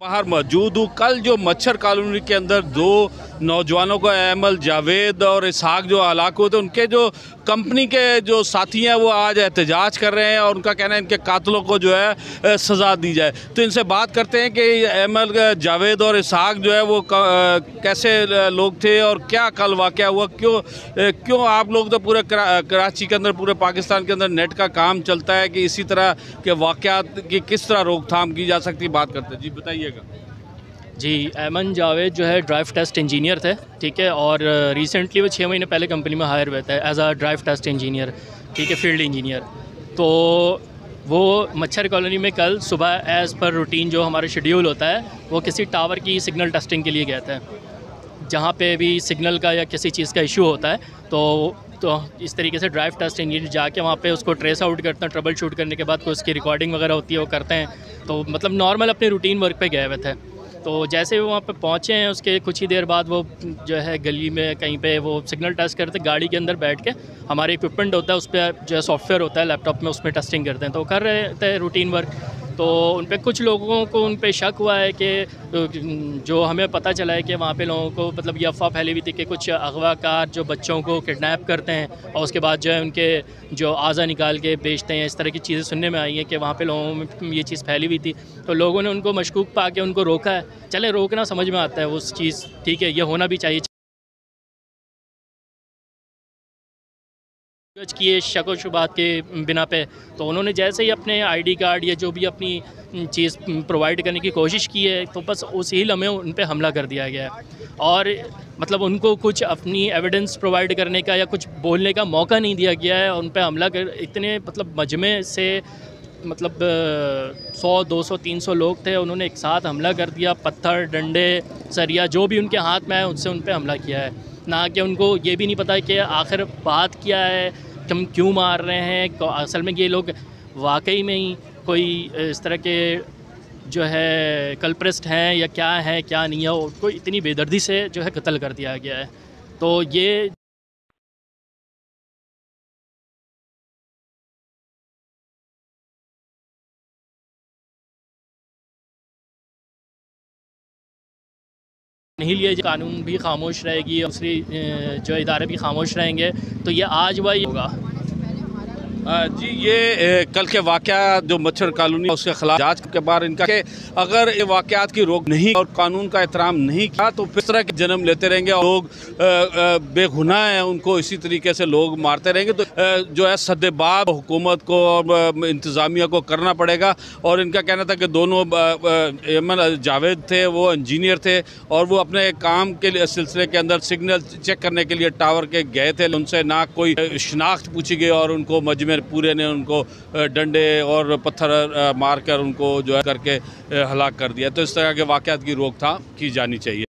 बाहर मौजूद हूँ। कल जो मच्छर कॉलोनी के अंदर दो नौजवानों को अहमल जावेद और इसहाक जो हलाक हुए थे, उनके जो कंपनी के जो साथी हैं वो आज एहतजाज कर रहे हैं और उनका कहना है इनके कातलों को जो है सज़ा दी जाए। तो इनसे बात करते हैं कि अहमल जावेद और इसहाक जो है वो कैसे लोग थे और क्या कल वाक़या हुआ, क्यों आप लोग तो पूरे कराची के अंदर, पूरे पाकिस्तान के अंदर नेट का काम चलता है कि इसी तरह के वाक़यात की किस तरह रोकथाम की जा सकती है, बात करते हैं। जी बताइएगा। जी, अहमद जावेद जो है ड्राइव टेस्ट इंजीनियर थे, ठीक है, और रिसेंटली वो 6 महीने पहले कंपनी में हायर हुए थे as a drive test engineer, ठीक है, फील्ड इंजीनियर। तो वो मच्छर कॉलोनी में कल सुबह एज़ पर रूटीन जो हमारा शेड्यूल होता है वो किसी टावर की सिग्नल टेस्टिंग के लिए गए थे, जहाँ पे भी सिग्नल का या किसी चीज़ का इशू होता है। तो इस तरीके से ड्राइव टेस्ट इंजीनियर जाके वहाँ पे उसको ट्रेस आउट करते हैं, ट्रबल शूट करने के बाद कोई उसकी रिकॉर्डिंग वगैरह होती है वो करते हैं। तो मतलब नॉर्मल अपने रूटीन वर्क पे गए हुए थे। तो जैसे वो वहाँ पे पहुँचे हैं उसके कुछ ही देर बाद वो जो है गली में कहीं पे वो सिग्नल टेस्ट करते, गाड़ी के अंदर बैठ के हमारे इक्विपमेंट होता है उस पर जो है सॉफ्टवेयर होता है लैपटॉप में, उसमें टेस्टिंग करते हैं। तो कर रहे थे रूटीन वर्क। तो उन पे कुछ लोगों को उन पे शक हुआ है कि जो हमें पता चला है कि वहाँ पे लोगों को मतलब ये अफवाह फैली हुई थी कि कुछ अगवाकार जो बच्चों को किडनैप करते हैं और उसके बाद जो है उनके जो आज़ा निकाल के बेचते हैं, इस तरह की चीज़ें सुनने में आई हैं कि वहाँ पे लोगों में ये चीज़ फैली हुई थी। तो लोगों ने उनको मशकूक पा के उनको रोका है। चले, रोकना समझ में आता है उस चीज़, ठीक है, ये होना भी चाहिए किए शक व शुबात के बिना पे। तो उन्होंने जैसे ही अपने आईडी कार्ड या जो भी अपनी चीज़ प्रोवाइड करने की कोशिश की है, तो बस उसी लम्हे उन पे हमला कर दिया गया है और मतलब उनको कुछ अपनी एविडेंस प्रोवाइड करने का या कुछ बोलने का मौका नहीं दिया गया है। उन पे हमला कर इतने मतलब मजमे से मतलब 100, 200, 300 लोग थे, उन्होंने एक साथ हमला कर दिया। पत्थर, डंडे, सरिया जो भी उनके हाथ में आए उससे उन पे हमला किया है। ना कि उनको ये भी नहीं पता कि आखिर बात क्या है, हम क्यों मार रहे हैं, असल में ये लोग वाकई में ही कोई इस तरह के जो है कल्प्रिस्ट हैं या क्या है क्या नहीं है, उनको इतनी बेदर्दी से जो है कत्ल कर दिया गया है। तो ये नहीं लिया, कानून भी खामोश रहेगी और दूसरी जो इदारे भी खामोश रहेंगे, तो ये आज वही होगा। जी, ये कल के वाक़या जो मच्छर कॉलोनी उसके खिलाफ जांच के बाद इनका कि अगर ये वाक़यात की रोक नहीं और कानून का एहतराम नहीं किया तो फिर तरह के जन्म लेते रहेंगे और लोग बेगुनाह हैं, उनको इसी तरीके से लोग मारते रहेंगे। तो जो है सद्देबाब हुकूमत को और इंतज़ामिया को करना पड़ेगा। और इनका कहना था कि दोनों अहमद जावेद थे, वो इंजीनियर थे और वो अपने काम के सिलसिले के अंदर सिग्नल चेक करने के लिए टावर के गए थे। उनसे ना कोई शनाख्त पूछी गई और उनको मजमे पूरे ने उनको डंडे और पत्थर मार कर उनको जो है करके हलाक कर दिया। तो इस तरह के वाक़यात की रोकथाम की जानी चाहिए।